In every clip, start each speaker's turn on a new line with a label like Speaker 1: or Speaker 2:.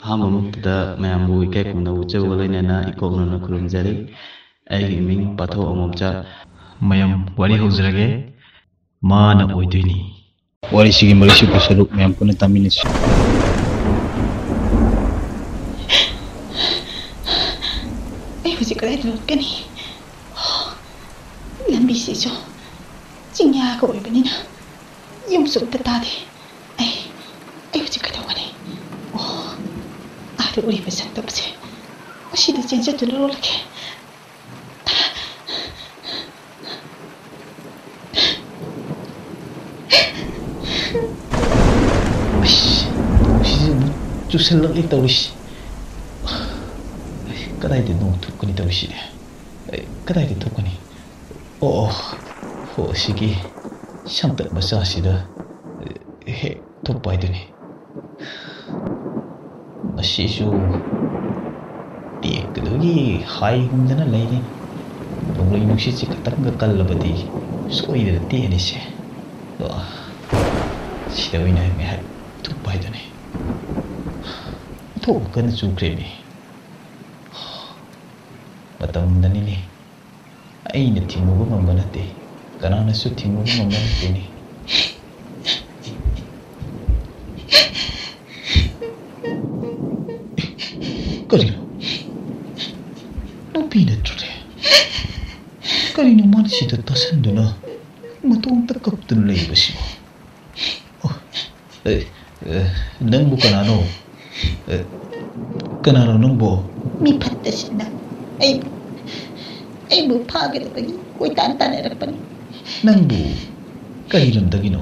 Speaker 1: ꯑꯍꯥꯟꯕꯃꯛꯇꯗ ꯃꯌꯥꯝꯕꯨ ꯏꯀꯥꯏ ꯈꯨꯝꯅꯕ ꯎꯠꯆꯕꯒ ꯂꯣꯏꯅꯅ ꯏꯀꯣꯛꯅꯅ ꯈꯨꯔꯨꯝꯖꯔꯤ꯫ ꯑꯩꯒꯤ ꯏꯃꯤꯡ ꯄꯥꯊꯣꯛ ꯑꯃꯣꯝꯆꯥ꯫
Speaker 2: ꯃꯌꯥꯝ ꯋꯥꯔꯤ ꯍꯧꯖꯔꯒꯦ꯫ ꯃꯥꯅ ꯑꯣꯏꯗꯣꯏꯅꯤ꯫ ꯋꯥꯔꯤꯁꯤꯒꯤ ꯃꯔꯤꯁꯨꯕ ꯁꯔꯨꯛ ꯃꯌꯥꯝ ꯄꯨꯟꯅ ꯇꯥꯃꯤꯟꯅꯁꯤ꯫
Speaker 3: ꯑꯩ ꯍꯧꯖꯤꯛ ꯀꯗꯥꯏꯗ ꯂꯣꯠꯀꯅꯤ? ꯂꯝꯕꯤꯁꯤꯁꯨ ꯆꯤꯡꯌꯥꯒ ꯑꯣꯏꯕꯅꯤꯅ ꯌꯨꯝꯁꯨ ꯑꯝꯇ ꯇꯥꯗꯦ꯫ ꯑꯩ ꯍꯧꯖꯤꯛ ꯀꯩꯗꯧꯒꯅꯤ? ꯑꯥꯗ ꯎꯔꯤꯕ ꯁꯛꯇꯝꯁꯦ ꯃꯁꯤꯗ ꯆꯦꯟꯖꯗꯨꯅ ꯂꯣꯠꯂꯒꯦ꯫
Speaker 2: ꯅꯣꯡꯁꯤꯁꯨ ꯑꯃꯨꯛ ꯆꯨꯁꯜꯂꯛꯂꯤ ꯇꯧꯔꯤꯁꯤ꯫ ꯀꯗꯥꯏꯗ ꯅꯣꯡ ꯊꯣꯛꯀꯅꯤ ꯇꯧꯔꯤꯁꯤꯗꯤ? ꯀꯗꯥꯏꯗ ꯊꯣꯛꯀꯅꯤ? ꯑꯁꯤꯒꯤ ꯁꯪꯇꯛ ꯃꯆꯥꯁꯤꯗ ꯍꯦꯛ ꯊꯣꯛꯄ ꯍꯥꯏꯗꯨꯅꯤ꯫ ꯃꯁꯤꯁꯨ ꯇꯦꯛꯀꯗꯨꯒꯤ ꯍꯥꯏ ꯍꯨꯝꯗꯅ ꯂꯩꯔꯤ꯫ ꯅꯣꯡꯂꯩ ꯅꯨꯡꯁꯤꯠꯁꯤ ꯈꯤꯇꯪꯒ ꯀꯜꯂꯕꯗꯤ ꯁꯣꯏꯗꯅ ꯇꯦꯛꯑꯅꯤꯁꯦ꯫ ꯁꯤꯗ ꯑꯣꯏꯅ ꯉꯥꯏꯍꯥꯛ ꯊꯣꯛꯄ ꯍꯥꯏꯗꯨꯅꯤ꯫ ꯊꯣꯛ ꯀꯟꯅ ꯆꯨꯈ꯭ꯔꯦꯅꯦ꯫ ꯃꯇꯝꯗꯅꯤꯅꯦ ꯑꯩꯅ ꯊꯤꯡꯉꯨꯕ ꯉꯝꯕ ꯅꯠꯇꯦ, ꯀꯅꯥꯅꯁꯨ ꯊꯤꯡꯉꯨꯕ ꯉꯝꯕ ꯅꯠꯇꯦꯅꯦ꯫ ꯀꯔꯤꯅꯣ? ꯅꯨꯄꯤ ꯅꯠꯇ꯭ꯔꯦ? ꯀꯔꯤꯅꯣ ꯃꯥꯅ ꯁꯤꯗ ꯇꯥꯁꯟꯗꯨꯅ ꯃꯇꯣꯝꯇ ꯀꯞꯇꯨꯅ ꯂꯩꯕꯁꯤꯕꯣ? ꯅꯪꯕꯨ ꯀꯅꯥꯅꯣ? ꯀꯅꯥꯅꯣ ꯅꯪꯕꯨ?
Speaker 3: ꯃꯤ ꯐꯠꯇꯁꯤꯅ ꯑꯩꯕꯨ ꯐꯥꯒꯗꯕꯒꯤ ꯀꯣꯏꯇꯥꯟ ꯇꯥꯟꯅꯔꯛꯄꯅꯤ꯫
Speaker 2: ꯅꯪꯕꯨ ꯀꯔꯤ ꯂꯝꯗꯒꯤꯅꯣ?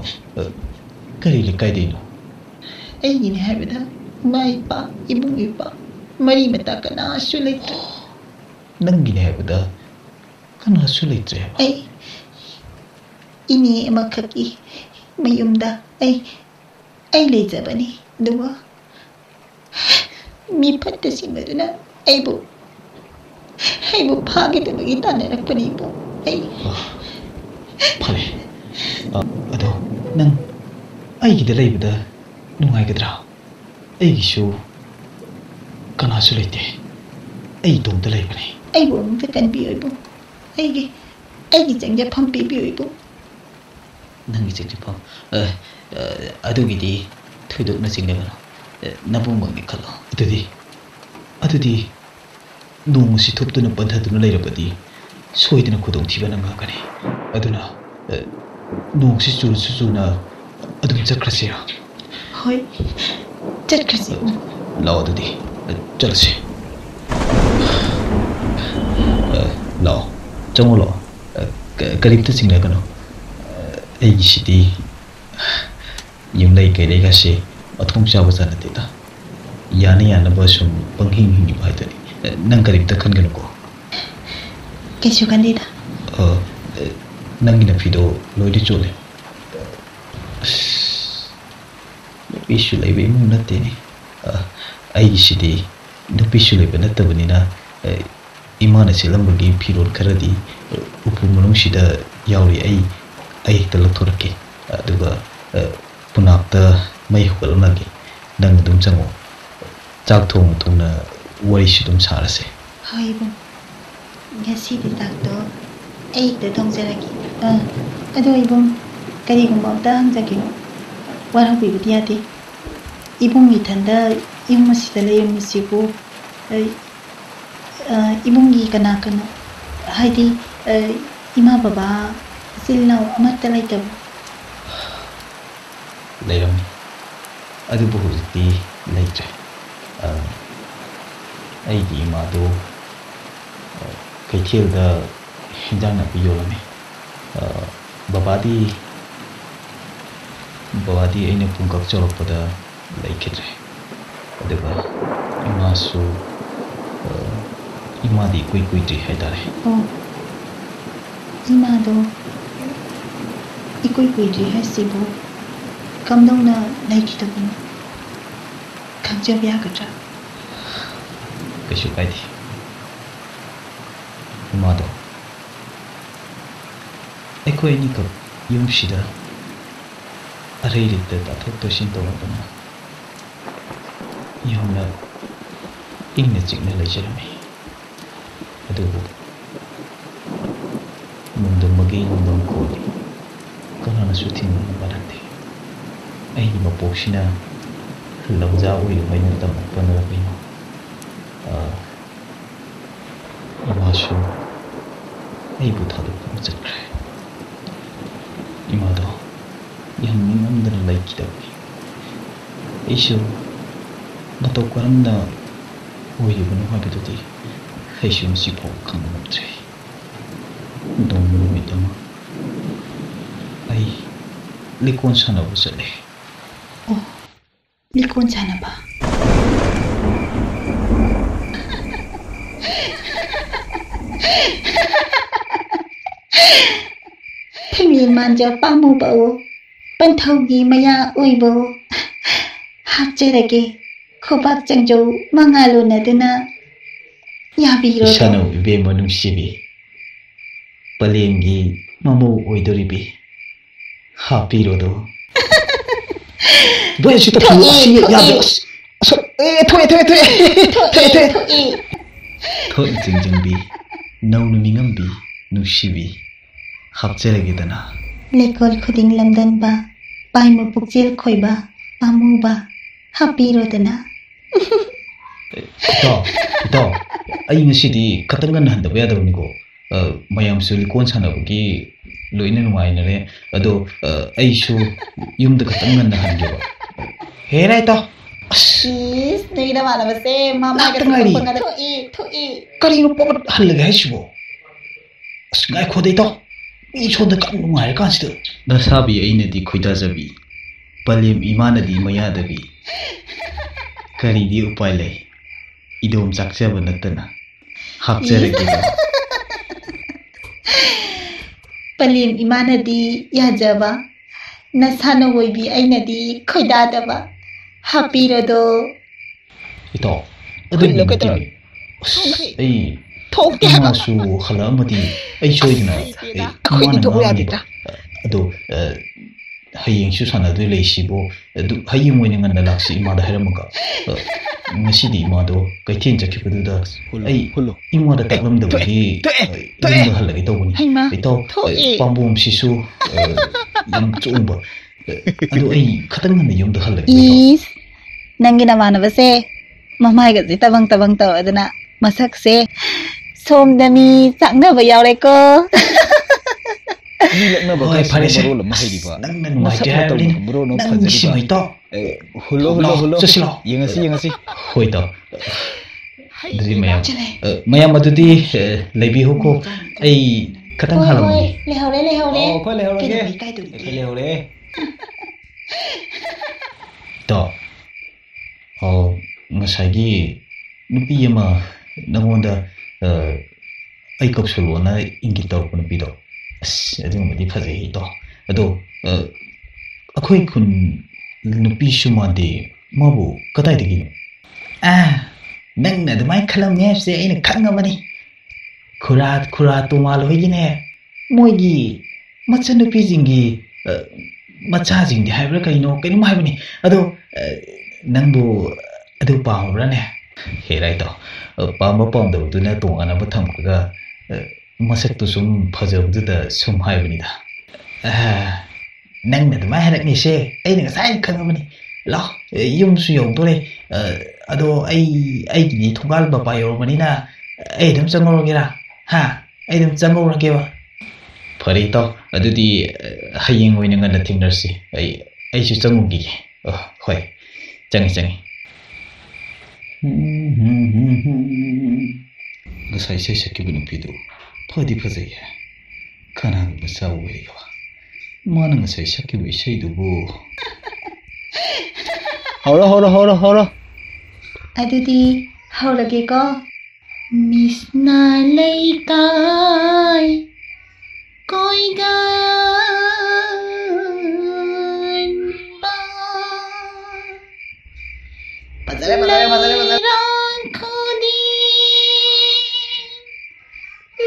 Speaker 2: ꯀꯔꯤ ꯂꯩꯀꯥꯏꯗꯩꯅꯣ?
Speaker 3: ꯑꯩꯒꯤꯅꯤ ꯍꯥꯏꯕꯗ ꯏꯃꯥ ꯏꯄꯥ, ꯏꯕꯨꯡ ꯏꯄ꯭ꯋꯥ ꯃꯔꯤ ꯃꯇꯥ ꯀꯅꯥꯁꯨ ꯂꯩꯇ꯭ꯔꯦ꯫
Speaker 2: ꯅꯪꯒꯤꯅꯤ ꯍꯥꯏꯕꯗ ꯀꯅꯥꯁꯨ ꯂꯩꯇ꯭ꯔꯦ ꯍꯥꯏꯕ?
Speaker 3: ꯑꯩ ꯏꯅꯦ ꯑꯃꯈꯛꯀꯤ ꯃꯌꯨꯝꯗ ꯑꯩ ꯂꯩꯖꯕꯅꯤ꯫ ꯑꯗꯨꯒ ꯃꯤ ꯐꯠꯇꯁꯤꯡ ꯑꯗꯨꯅ ꯑꯩꯕꯨ ꯐꯥꯒꯗꯕꯒꯤ ꯇꯥꯟꯅꯔꯛꯄꯅꯤ ꯏꯕꯨꯡ꯫
Speaker 2: ꯐꯔꯦ. ꯑꯗꯣ ꯅꯪ ꯑꯩꯒꯤꯗ ꯂꯩꯕꯗ ꯅꯨꯡꯉꯥꯏꯒꯗ꯭ꯔꯥ? ꯑꯩꯒꯤꯁꯨ ꯀꯅꯥꯁꯨ ꯂꯩꯇꯦ. ꯑꯩ ꯏꯇꯣꯝꯇ ꯂꯩꯕꯅꯤ.
Speaker 3: ꯑꯩꯕꯨ ꯑꯃꯨꯛꯇ ꯀꯟꯕꯤꯌꯨ ꯏꯕꯨꯡ. ꯑꯩꯒꯤ ꯆꯪꯖꯐꯝ ꯄꯤꯕꯤꯌꯨ ꯏꯕꯨꯡ.
Speaker 2: ꯅꯪꯒꯤ ꯆꯪꯖꯐꯝ? ꯑꯗꯨꯒꯤꯗꯤ ꯊꯣꯏꯗꯣꯛꯅ ꯆꯤꯡꯅꯒꯅꯨ. ꯅꯕꯨꯡꯃꯛꯅꯤ ꯈꯜꯂꯣ. ꯑꯗꯨꯗꯤ ꯅꯣꯡꯁꯤ ꯊꯨꯞꯇꯨꯅ ꯄꯟꯊꯗꯨꯅ ꯂꯩꯔꯕꯗꯤ ꯁꯣꯏꯗꯅ ꯈꯨꯗꯣꯡꯊꯤꯕ ꯅꯪꯉꯛꯀꯅꯤ. ꯑꯗꯨꯅ ꯅꯣꯡꯁꯤ ꯆꯨꯔꯁꯨ ꯆꯨꯅ ꯑꯗꯨꯝ ꯆꯠꯈ꯭ꯔꯁꯤꯔꯥ?
Speaker 3: ꯍꯣꯏ, ꯆꯠꯈ꯭ꯔꯁꯤ ꯏꯕꯨꯡ.
Speaker 2: ꯂꯥꯛꯑꯣ ꯑꯗꯨꯗꯤ ꯆꯠꯂꯁꯤ. ꯂꯥꯛꯑꯣ, ꯆꯪꯉꯣ ꯂꯥꯛꯑꯣ. ꯀꯔꯤꯝꯇ ꯆꯤꯡꯅꯒꯅꯨ. ꯑꯩꯒꯤꯁꯤꯗꯤ ꯌꯨꯝꯂꯩ ꯀꯩꯔꯩꯒꯁꯤ ꯃꯊꯣꯡ ꯆꯥꯕ ꯖꯥꯠ ꯅꯠꯇꯦꯗ. ꯌꯥꯅ ꯌꯥꯅꯕ ꯁꯨꯝ ꯄꯪꯍꯤꯡ ꯍꯤꯡꯉꯤꯕ ꯍꯥꯏꯗꯨꯅꯤ. ꯅꯪ ꯀꯔꯤꯝꯇ ꯈꯟꯒꯅꯨꯀꯣ.
Speaker 3: ꯀꯩꯁꯨ ꯈꯟꯗꯦꯗ.
Speaker 2: ꯅꯪꯒꯤ ꯅꯐꯤꯗꯣ ꯂꯣꯏꯅ ꯆꯣꯠꯂꯦ. ꯅꯨꯄꯤꯁꯨ ꯂꯩꯕ ꯏꯃꯨꯡ ꯅꯠꯇꯦꯅꯦ. ꯑꯩꯒꯤꯁꯤꯗꯤ ꯅꯨꯄꯤꯁꯨ ꯂꯩꯕ ꯅꯠꯇꯕꯅꯤꯅ ꯏꯃꯥꯅ ꯁꯦꯠꯂꯝꯕꯒꯤ ꯐꯤꯔꯣꯜ ꯈꯔꯗꯤ ꯎꯄꯨ ꯃꯅꯨꯡꯁꯤꯗ ꯌꯥꯎꯔꯤ. ꯑꯩ ꯍꯦꯛꯇ ꯂꯧꯊꯣꯔꯛꯀꯦ. ꯑꯗꯨꯒ ꯄꯨꯅꯥꯛꯇ ꯃꯩ ꯍꯧꯒꯠꯂꯝꯂꯒꯦ. ꯅꯪ ꯑꯗꯨꯝ ꯆꯪꯉꯣ. ꯆꯥꯛ ꯊꯣꯡꯅ ꯊꯣꯡꯅ ꯋꯥꯔꯤꯁꯨ ꯑꯗꯨꯝ ꯁꯥꯔꯁꯦ.
Speaker 3: ꯍꯣꯏ ꯏꯕꯨꯡ. ꯉꯁꯤꯗꯤ ꯆꯥꯛꯇꯣ ꯑꯩ ꯍꯦꯛꯇ ꯊꯣꯡꯖꯔꯒꯦ. ꯑꯗꯣ ꯏꯕꯨꯡ, ꯀꯔꯤꯒꯨꯝꯕ ꯑꯝꯇ ꯍꯪꯖꯒꯦꯕ. ꯋꯥꯔꯧꯕꯤꯕꯗꯤ ꯌꯥꯗꯦ. ꯏꯕꯨꯡ ꯏꯊꯟꯗ ꯌꯨꯝ ꯑꯁꯤꯗ ꯂꯩꯔꯝꯃꯤꯁꯤꯕꯨ ꯏꯕꯨꯡꯒꯤ ꯀꯅꯥ ꯀꯅꯥ, ꯍꯥꯏꯗꯤ ꯏꯃꯥ ꯕꯕꯥ, ꯏꯆꯤꯜ ꯏꯅꯥꯎ ꯑꯃꯠꯇ ꯂꯩꯇꯕ꯭ꯔꯣ?
Speaker 2: ꯂꯩꯔꯝꯃꯤ, ꯑꯗꯨꯕꯨ ꯍꯧꯖꯤꯛꯇꯤ ꯂꯩꯇ꯭ꯔꯦ. ꯑꯩꯒꯤ ꯏꯃꯥꯗꯣ ꯀꯩꯊꯦꯜꯗ ꯍꯦꯟꯖꯥꯡ ꯅꯥꯄꯤ ꯌꯣꯜꯂꯝꯃꯤ. ꯕꯕꯥꯗꯤ ꯑꯩꯅ ꯄꯨꯡꯀꯛ ꯆꯥꯎꯔꯛꯄꯗ ꯂꯩꯈꯤꯗ꯭ꯔꯦ. ꯑꯗꯨꯒ ꯏꯃꯥꯗꯤ ꯏꯀꯨꯏ ꯀꯨꯏꯗ꯭ꯔꯤ ꯍꯥꯏꯇꯥꯔꯦ.
Speaker 3: ꯏꯃꯥꯗꯣ ꯏꯀꯨꯏ ꯀꯨꯏꯗ꯭ꯔꯤ ꯍꯥꯏꯁꯤꯕꯨ ꯀꯝꯗꯧꯅ ꯂꯩꯈꯤꯗꯕꯅꯣ? ꯈꯪꯖꯕ ꯌꯥꯒꯗ꯭ꯔꯥ?
Speaker 2: ꯀꯩꯁꯨ ꯀꯥꯏꯗꯦ. ꯏꯃꯥꯗꯣ ꯑꯩꯈꯣꯏ ꯑꯅꯤꯈꯛ ꯌꯨꯝꯁꯤꯗ ꯑꯔꯩ ꯂꯩꯇ ꯇꯥꯊꯣꯛ ꯇꯥꯁꯤꯟ ꯇꯧꯔꯛꯄꯅ ꯌꯥꯝꯅ ꯏꯪꯅ ꯆꯤꯛꯅ ꯂꯩꯖꯔꯝꯃꯤ ꯑꯗꯨꯕꯨ ꯅꯣꯡꯗꯝꯕꯒꯤ ꯅꯣꯡꯗꯝ ꯈꯣꯜꯂꯤ ꯀꯅꯥꯅꯁꯨ ꯊꯤꯡꯉꯝꯕ ꯅꯠꯇꯦ ꯑꯩꯒꯤ ꯃꯄꯣꯛꯁꯤꯅ ꯂꯧꯖꯥ ꯑꯣꯏꯔꯤꯉꯩꯅ ꯇꯝꯃꯛꯄꯅ ꯀꯩꯅꯣ 이마수 아이고 다독하고 잤그래 이마도 양민남들을 나이키다 보니 이쇼 나도 거란다 오이브는 화비도디 해시움 시포 강남 없지 너무 믿어마 아이 리콘 사나고 살래
Speaker 3: 리콘 사나봐 Themi manja pamu bao panthaugi maya oibo hapcherage khobak changjo mangalo naduna yabiro
Speaker 2: 이샤노 이베모 눅시비 빨랭기 마모 오이도리비 하피로도 뭐야 진짜 비오시 야 토에 토에 징징비 나우는 민감비 눅시비 합체라기다나
Speaker 3: lekol khuding lamdan ba paimu pukjil khoiba pamu ba hapiro dana
Speaker 2: ito ay ngasi디 katangan handaba yadabnigo mayamsu likon sanabagi loina numainare ado aishu yumda katangan handaba hera ito
Speaker 3: is noida manabase mama ga
Speaker 2: Tengari.
Speaker 3: pangada thoi
Speaker 2: karino pokat halaga haisbo ngai khode ito 이촌다 깜 누가할 간시도 나사비 아이네디 코이다자비 발림 이마나디 마야다비 카리디 우파일레 이돔 작자바 나타나 합제르기도
Speaker 3: palim imanadi yajaba nasano woibi ainadi khoidadaba hapiro
Speaker 2: 이또 어디 로케터 에이 톡대하마수 할라마디 에이 쇼이나
Speaker 4: 거기 또 오야겠다.
Speaker 2: ꯑꯗꯣ ꯍꯌꯦꯡꯁꯨ ꯁꯥꯟꯅꯗꯣꯏ ꯂꯩꯁꯤꯕꯣ ꯑꯗꯨ ꯍꯌꯦꯡ ꯑꯣꯏꯅ ꯉꯟꯅ ꯂꯥꯛꯁꯤ ꯏꯃꯥꯗ ꯍꯥꯏꯔꯝꯃꯒ ꯉꯁꯤꯗꯤ ꯏꯃꯥꯗꯣ ꯀꯩꯊꯦꯜ ꯆꯠꯈꯤꯕꯗꯨꯗ ꯑꯩ ꯏꯃꯥꯗ ꯇꯥꯛꯂꯝꯗꯕꯒꯤ ꯌꯨꯝꯗ ꯍꯜꯂꯒꯦ ꯇꯧꯕꯅꯤ ꯏꯇꯥꯎ ꯄꯥꯝꯕꯣꯝꯁꯤꯁꯨ ꯌꯥꯝ ꯆꯣꯡꯕ ꯑꯗꯣ ꯑꯩ ꯈꯤꯇꯪ ꯉꯟꯅ ꯌꯨꯝꯗ ꯍꯜꯂꯒꯦ
Speaker 3: is nangi namanabase mamai ga tabang tabang tawadana masakse somdami saknaba yaureko
Speaker 2: ꯍꯣꯏ ꯐꯔꯦꯁꯦ ꯅꯪꯅ ꯅꯨꯡꯉꯥꯏꯇꯦ ꯍꯥꯏꯔꯕꯅꯤꯅ ꯅꯪ ꯅꯨꯡꯁꯤꯉꯩꯇꯣ ꯆꯠꯁꯤꯂꯣ
Speaker 4: ꯌꯦꯡꯉꯁꯤ
Speaker 2: ꯍꯣꯏꯇꯣ ꯑꯗꯨꯗꯤ ꯃꯌꯥꯝ ꯑꯗꯨꯗꯤ ꯂꯩꯕꯤꯍꯧꯀꯣ ꯑꯩ ꯈꯤꯇꯪ ꯍꯥꯜꯂꯝꯃꯒꯦ
Speaker 3: lehore
Speaker 4: ꯑꯩꯈꯣꯏ ꯂꯩꯍꯧꯔꯒꯦ
Speaker 3: kaiduri
Speaker 4: ꯑꯩꯈꯣꯏ ꯂꯩꯍꯧꯔꯦ
Speaker 2: ꯏꯇꯥꯎ ꯉꯁꯥꯏꯒꯤ ꯅꯨꯄꯤ ꯑꯃ ꯅꯉꯣꯟꯗ ꯑꯩ ꯀꯧꯁꯜꯂꯣꯅ ꯏꯪꯒꯤꯠ ꯇꯧꯔꯛꯄ ꯅꯨꯄꯤꯗꯣ ꯑꯁ ꯑꯗꯨꯒꯨꯝꯕꯗꯤ ꯐꯖꯩ ꯏꯇꯥꯎ ꯑꯗꯣ ꯑꯩꯈꯣꯏ ꯈꯨꯟ ꯅꯨꯄꯤꯁꯨ ꯃꯥꯟꯗꯦ ꯃꯥꯕꯨ ꯀꯗꯥꯏꯗꯒꯤꯅꯣ ꯅꯪꯅ ꯑꯗꯨꯃꯥꯏꯅ ꯈꯜꯂꯝꯅꯤ ꯍꯥꯏꯕꯁꯦ ꯑꯩꯅ ꯈꯪꯉꯕꯅꯤ ꯈꯨꯔꯥ ꯇꯣꯃꯥꯜ ꯍꯣꯏꯒꯤꯅꯦ ꯃꯣꯏꯒꯤ ꯃꯆꯟꯅꯨꯄꯤꯁꯤꯡꯒꯤ ꯃꯆꯥꯁꯤꯡꯗꯤ ꯍꯥꯏꯕ꯭ꯔꯥ ꯀꯩꯅꯣꯝ ꯍꯥꯏꯕꯅꯤ ꯑꯗꯣ ꯅꯪꯕꯨ ꯑꯗꯨ ꯄꯥꯝꯕ꯭ꯔꯥꯅꯦ ꯍꯦꯔꯥ ꯏꯇꯥꯎ ꯄꯥꯝꯕ ꯄꯥꯝꯗꯕꯗꯨꯅ ꯇꯣꯉꯥꯟꯅꯕ ꯊꯝꯈ꯭ꯔꯒ ꯃꯁꯛꯇꯨ ꯁꯨꯝ ꯐꯖꯕꯗꯨꯗ ꯁꯨꯝ ꯍꯥꯏꯕꯅꯤꯗ ꯅꯪꯅ ꯑꯗꯨꯃꯥꯏꯅ ꯍꯥꯏꯔꯛꯅꯤꯁꯦ ꯑꯩꯅ ꯉꯁꯥꯏꯅ ꯈꯪꯉꯕꯅꯤ ꯂꯥꯛ ꯌꯨꯝꯁꯨ ꯌꯧꯗꯣꯔꯦ ꯑꯗꯣ ꯑꯩꯒꯤꯗꯤ ꯊꯣꯡꯒꯥꯜ ꯃꯄꯥ ꯌꯧꯔꯕꯅꯤꯅ ꯑꯩ ꯑꯗꯨꯝ ꯆꯪꯉꯧꯔꯒꯦꯔꯥ ꯑꯩ ꯑꯗꯨꯝ ꯆꯪꯉꯧꯔꯒꯦꯕ ꯐꯔꯦ ꯏꯇꯥꯎ ꯑꯗꯨꯗꯤ ꯍꯌꯦꯡ ꯑꯣꯏꯅ ꯉꯟꯅ ꯊꯦꯡꯅꯔꯁꯤ ꯑꯩꯁꯨ ꯆꯪꯉꯨꯈꯤꯒꯦ ꯍꯣꯏ ꯆꯪꯉꯤ ꯉꯁꯥꯏ ꯏꯁꯩ ꯁꯛꯈꯤꯕ ꯅꯨꯄꯤꯗꯨ ꯐꯗꯤ ꯐꯖꯩꯌꯦ ꯀꯅꯥꯒꯤ ꯃꯆꯥ ꯑꯣꯏꯔꯤꯕ ꯃꯥꯅ ꯉꯁꯥꯏ ꯁꯛꯈꯤꯕ ꯏꯁꯩꯗꯨꯕꯨ
Speaker 4: ꯍꯧꯔꯣ
Speaker 3: adudi haurage ko misna leikai koigan padare khodi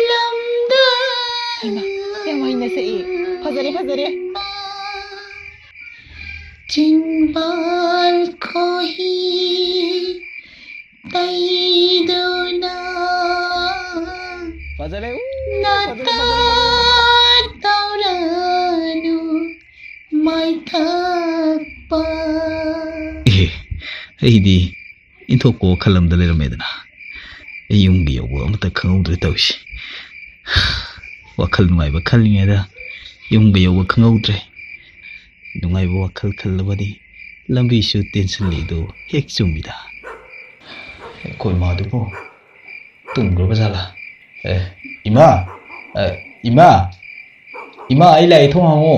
Speaker 3: lamda
Speaker 4: ꯌꯥꯝ ꯍꯩꯅ ꯁꯛꯏ ꯐꯖꯔꯦ
Speaker 3: Jinbal kohi
Speaker 4: ꯐꯖꯔꯦ
Speaker 3: Nata tauranu mai thakpa
Speaker 2: ꯑꯩꯗꯤ ꯏꯟꯊꯣꯛꯄ ꯋꯥꯈꯜ ꯑꯃꯗ ꯂꯩꯔꯝꯃꯦꯗꯅ ꯑꯩ ꯌꯨꯝꯒꯤ ꯌꯧꯕ ꯑꯃꯇ ꯈꯪꯍꯧꯗ꯭ꯔꯦ ꯇꯧꯔꯤꯁꯦ ꯋꯥꯈꯜ ꯅꯨꯡꯉꯥꯏꯕ ꯈꯜꯂꯤꯉꯩꯗ ꯌꯨꯝꯒ ꯌꯧꯕ ꯈꯪꯍꯧꯗ꯭ꯔꯦ ꯅꯨꯡꯉꯥꯏꯕ ꯋꯥꯈꯜ ꯈꯜꯂꯕꯗꯤ ꯂꯝꯕꯤꯁꯨ ꯇꯦꯟꯁꯤꯜꯂꯤꯗꯣ ꯍꯦꯛ ꯆꯨꯝꯃꯤꯗ ꯑꯩꯈꯣꯏ ꯃꯥꯗꯨꯕꯨ ꯇꯨꯝꯈ꯭ꯔꯕ ꯖꯥꯠꯂꯥ ꯏꯃꯥ ꯏꯃꯥ ꯏꯃꯥ ꯑꯩ ꯂꯥꯛꯑꯦ ꯊꯣꯡ ꯍꯥꯡꯉꯣ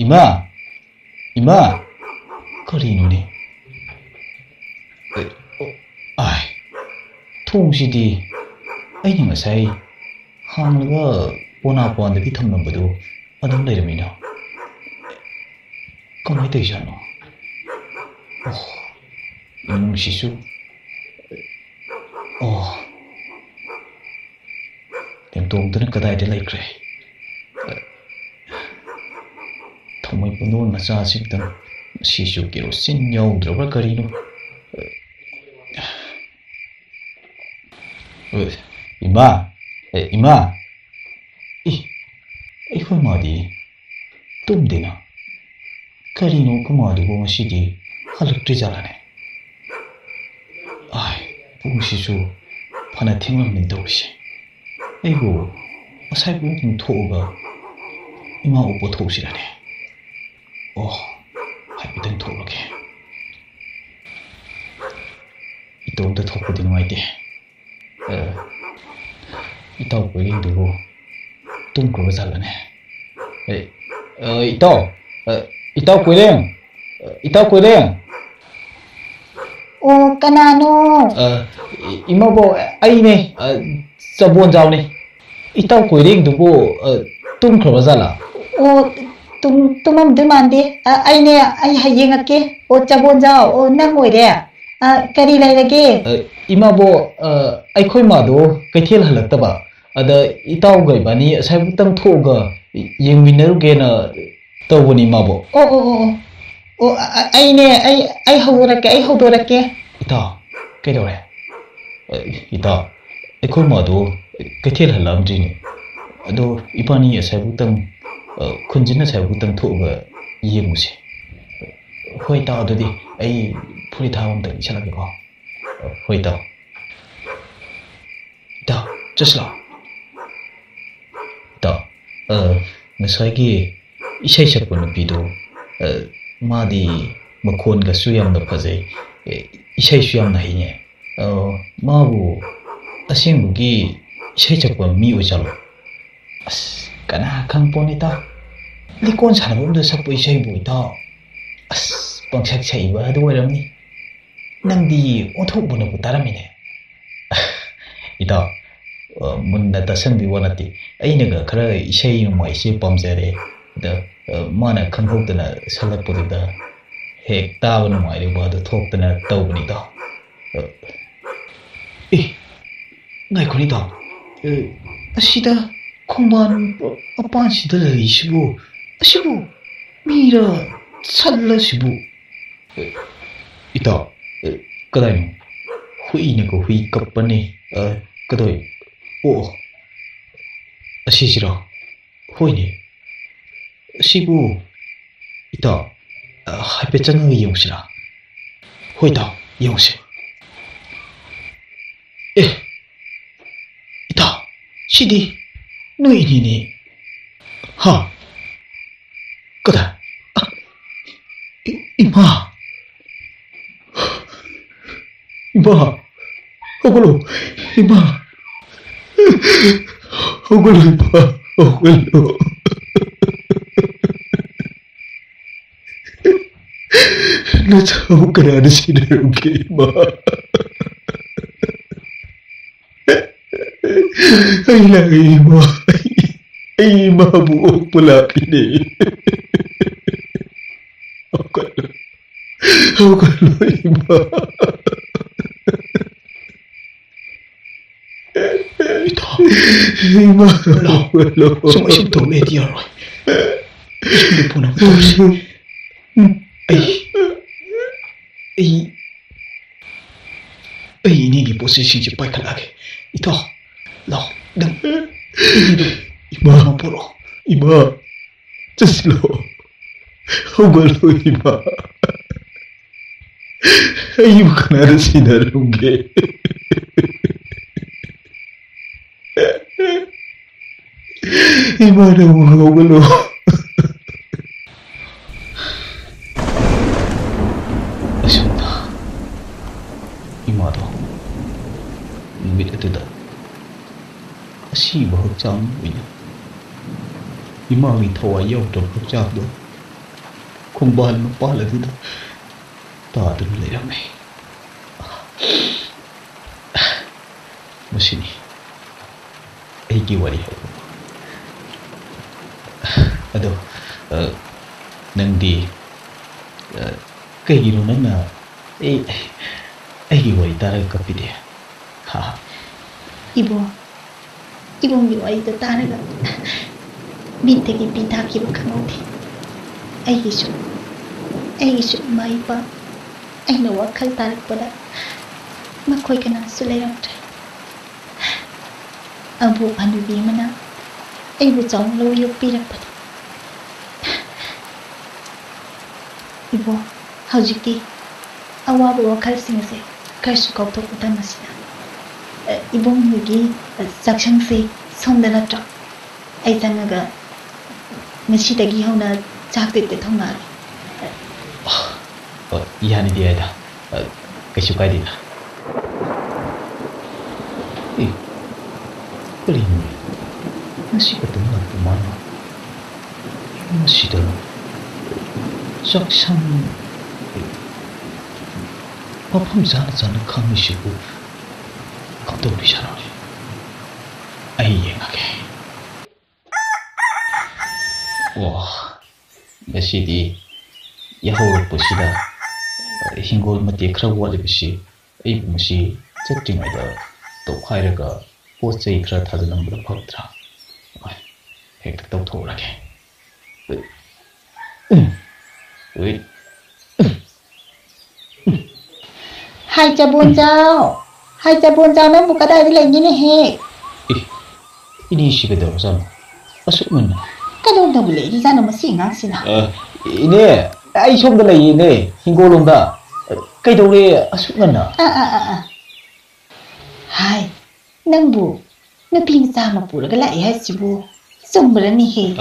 Speaker 2: ꯏꯃꯥ ꯏꯃꯥ ꯀꯔꯤꯅꯣꯅꯦ ꯑꯥꯏ ꯊꯣꯡꯁꯤꯗꯤ ꯑꯩꯅ ꯉꯁꯥꯏ ꯍꯥꯡꯂꯒ ꯄꯣꯅꯥꯄꯥꯟꯗꯒꯤ ꯊꯝꯂꯝꯕꯗꯨ ꯑꯗꯨꯝ ꯂꯩꯔꯝꯃꯤꯅ ꯀꯃꯥꯏꯅ ꯇꯧꯔꯤꯖꯥꯠꯅꯣ ꯑꯣ ꯏꯃꯨꯡꯁꯤꯁꯨ ꯑꯣ ꯇꯦꯝꯇꯣꯝꯗꯨꯅ ꯀꯗꯥꯏꯗ ꯂꯩꯈ꯭ꯔꯦ ꯊꯥꯡꯃꯩ ꯄꯨꯟꯗꯣꯟ ꯃꯆꯥꯁꯤꯡꯇꯪ ꯃꯁꯤꯁꯨ ꯀꯦꯔꯣꯁꯤꯟ ꯌꯥꯎꯗ꯭ꯔꯕ꯭ꯔꯥ ꯀꯔꯤꯅꯣ ꯏꯃꯥ ꯏꯃꯥ ꯑꯩꯈꯣꯏ ꯃꯥꯗꯤ ꯇꯨꯝꯗꯦꯅ ꯀꯔꯤꯅꯣ ꯀꯃꯥꯗꯨꯕꯨ ꯉꯁꯤꯗꯤ ꯍꯜꯂꯛꯇ꯭ꯔꯤꯖꯥꯠꯂꯅꯦ ꯑꯥꯏ ꯄꯨꯡꯁꯤꯁꯨ ꯐꯅ ꯊꯦꯡꯂꯝꯃꯤ ꯇꯧꯔꯤꯁꯦ ꯑꯩꯕꯨ ꯉꯁꯥꯏ ꯄꯨꯡ ꯊꯣꯛꯑꯒ ꯏꯃꯥ ꯎꯄ ꯊꯣꯛꯁꯤꯔꯅꯦ ꯑꯣ ꯍꯥꯏꯐꯦꯠꯇꯪ ꯊꯣꯛꯂꯒꯦ ꯏꯇꯣꯝꯇ ꯊꯣꯛꯄꯗꯤ ꯅꯨꯡꯉꯥꯏꯇꯦ ꯏꯇꯥꯎ ꯀꯣꯏꯔꯦꯡꯗꯨꯕꯨ ꯇꯨꯝꯈ꯭ꯔꯕ ꯖꯥꯠꯂꯅꯦ ꯏꯇꯥꯎ ꯀꯣꯏꯔꯦꯡ ꯏꯇꯥꯎ Koireng
Speaker 3: Oh kanano
Speaker 2: 이모부 아이네 저본자오네 이따 고이랭두고 뚱크러버잘라
Speaker 3: Oh tumam demande aine ai hayengake o chabonja o namoire kari lairage
Speaker 2: 이마보 아이코이마도 그이텔 할락다바 아다 이따오가 이바니 사이부땅 토가 잉미너루게나 떠보니 이마보
Speaker 3: Oh aine ai hawdorake
Speaker 2: 이따 그래도래 이따 아이코이마도 그이텔 할람지니 아도 이바니 사이부땅 kunjina saibutang thoga yenguse hoi ta adudi ai phuri thawam ta chalage ko hoi ta just la ta ngasai gi isai sakpa nupi do madi makhon ga su yam na phajai isai su yam na hine mabu asingbu gi isai sakpa mi o chalo kana khang ponita likon sanabumda sakpo isai boita pangsak saiba adu oiramni nangdi othokbuna bu taramine ita munna tasanbi wanati ainaga khara isai numai se pamjare da mana khanghokdana salakpoda hek tabu numai re ba du thoktana tawbni da ngai khoni da asida 콩만 아빠시들 이시부 시부 미라 살라시부 이따 그다음 후이네 거 후이 cấp 빠네 그다음 오 아시시라 후이네 시부 이따 하이페짱의 이용시라 후이다 이용시 이따 시디 누이니니 하 그다 이마 호글로 이마 호글로 이마 호글로 나 참 그러는 시를 이마 ay mabuo pula kini. Ako iba. Ito. Ima. Wala. Sumasin to media. Hindi po na po. Ay, ini di posisi si pai kalagi. Ito. Lo. ꯅꯪ ꯑꯩꯒꯤꯗꯣ 이마 보러 이마 ꯆꯠꯁꯤꯂꯣ ꯍꯧꯒꯠꯂꯣ 이마 ꯑꯩꯕꯨ ꯀꯅꯥꯗ ꯁꯤꯟꯅꯔꯝꯒꯦ 이마 너무 hꯧꯒꯠꯂꯣ ꯑꯁꯨꯝꯅ 이마도 ꯅꯨꯃꯤꯠ ꯑꯗꯨꯗ ꯑꯁꯤꯕ ꯍꯛꯆꯥꯡ ꯑꯣꯏꯅ 이마ꯒꯤ ꯊꯋꯥꯏ ꯌꯥꯎꯗ꯭ꯔꯕ ꯍꯛꯆꯥꯡꯗꯣ ꯈꯣꯡꯕꯥꯜ ꯃꯄꯥꯜ ꯑꯗꯨꯗ ꯇꯥꯗꯨꯅ ꯂꯩꯔꯝꯃꯦ ꯃꯁꯤꯅꯤ ꯑꯩꯒꯤ ꯋꯥꯔꯤ ꯍꯧꯕ ꯑꯗꯣ ꯅꯪꯗꯤ ꯀꯩꯒꯤꯅꯣ ꯅꯪꯅ ꯑꯩꯒꯤ ꯋꯥꯔꯤ ꯇꯥꯔꯒ ꯀꯞꯄꯤꯗꯦ ꯍꯥ
Speaker 3: 이봉이 와이도 따르가 밑에기 비타기로 강호디 애기수 마이바 애나 와칼 따르보다 마코이 그나 술래랑트 아부 아누비마나 애부 정로 욕비락보다 이보 하우지기 아와부 와칼 싱세 갈수 걷도보다 마시나 이봉육이 작성세 손들었죠. 아이상아가 시댁이 하나 작될 때 통화를.
Speaker 2: 이하니디 아이다. 그수 가이디다. 그리니 마시가 등락구만. 마시다 작성 법함 자는 강미시고 깜짝이잖아. 아이행하게. 와, 메시디 야호를 보시다. 흰골 맞디 크라고 와리듯이 이 무시 채팅에다 또 화이르가 포스트에 크라 타드는 거라 파더라. 핵 또 돌아게.
Speaker 3: Hai cha buôn chao nó một cái đây là như này hè.
Speaker 2: Ini 시계대로 잖아. 아쉽면.
Speaker 3: Cái đồ đâu lấy đi ra nó mà xỉn ngang xỉn nào.
Speaker 2: 이네 아이 좀더 레이네 흰골롱다. cây đâu đi 아쉽면 나.
Speaker 3: Hai, nâng bù, nó pin sao mà bù cái lại hết chứ bù. Dùng bữa này hè.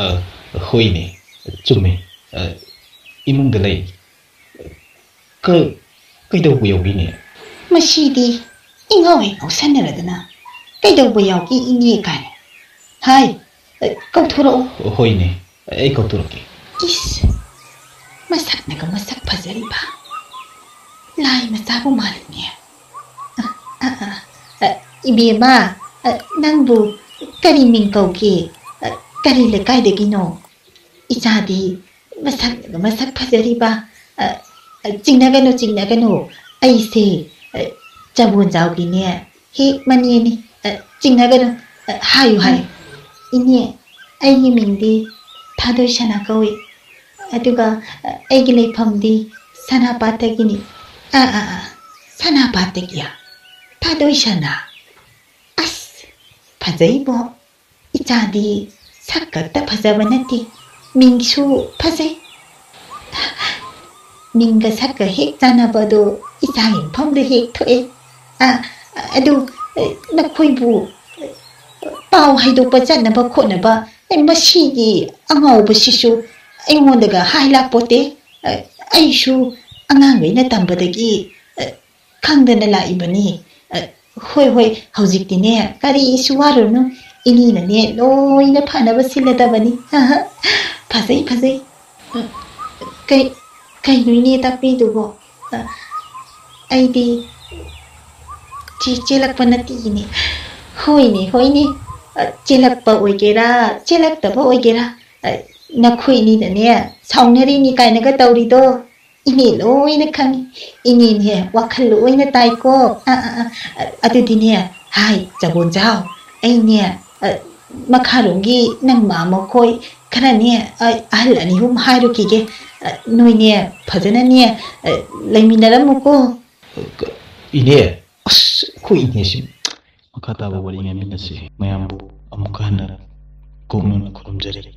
Speaker 2: 호이네. 좀에. 이몽들 레이. cây đâu 여기네.
Speaker 3: Mà xì đi, in hỏi ngọc xanh này là thế nào? Cái đầu bùi học in nhẹ cả này. Hai, cậu thua đâu?
Speaker 2: 호이네. 에이 cậu thua rồi.
Speaker 3: Is, mà sắc này có mà sắc phá giới ba. Lai mà sao bố mà được nhỉ? Ibia ba, năng bù, cái đi mình cầu kì, cái đi là cái để kì nổ. Icha đi, mà sắc này có mà sắc phá giới ba. Chính là cái nổ. Ai xì, cha buồn giàu kì nè. Hi, mà nè nè. Chính là cái nổ. Hai. Nè, ai như mình đi. Tha đôi sana câu. Aduga, ai ghi lấy phẩm đi. Sana bata ghi nè. Sana bata ghi à. Tha đôi sana. As, phá giấy bộ. Icha đi. Sắc cực ta phá giấy vấn đi. Mình su phá giấy. Minga sắc cái hết ra nào bờ đồ ít ra hình phong được hết thôi đồ nó khôi bù bao hay đồ bờ chân nó bờ khôn nó bờ em bờ xì gì ăn ngầu bờ xì xu anh muốn được cả hai lạc bột té anh xu ăn ngang với nó tầm bờ đấy gì khang đơn là lại bờ nè hôi hậu dịch thì nè cái đi xu hoa rồi nó ini là nè lôi nó phản nó bờ xì là ta bờ nè phá giấy cái núi này ta biết được không? Ai đi chỉ lạc phần nát gì nè, hoi nè, chỉ lạc bao oi tập bao oi ra, nạc hoi nè nè, xong nè đi cái này cái tàu đi đâu, ini lôi nè khang, ini nè, wakal lôi nè tai cô, atu đi nè, hai, chả buồn chào, ai nè, makharungi nang mama khoi, khana nè, ahal ani hum hai ru kige. Nuôi nè, phải thế nè, lấy mình đã lắm cô.
Speaker 2: 이네, 코이 이네 심.
Speaker 1: makata ba wali ngamin na si mayambu
Speaker 2: ꯑꯃꯨꯛꯀ ꯍꯟꯅ ꯀꯣꯛꯅꯅ ꯈꯨꯔꯨꯝꯖꯔꯤ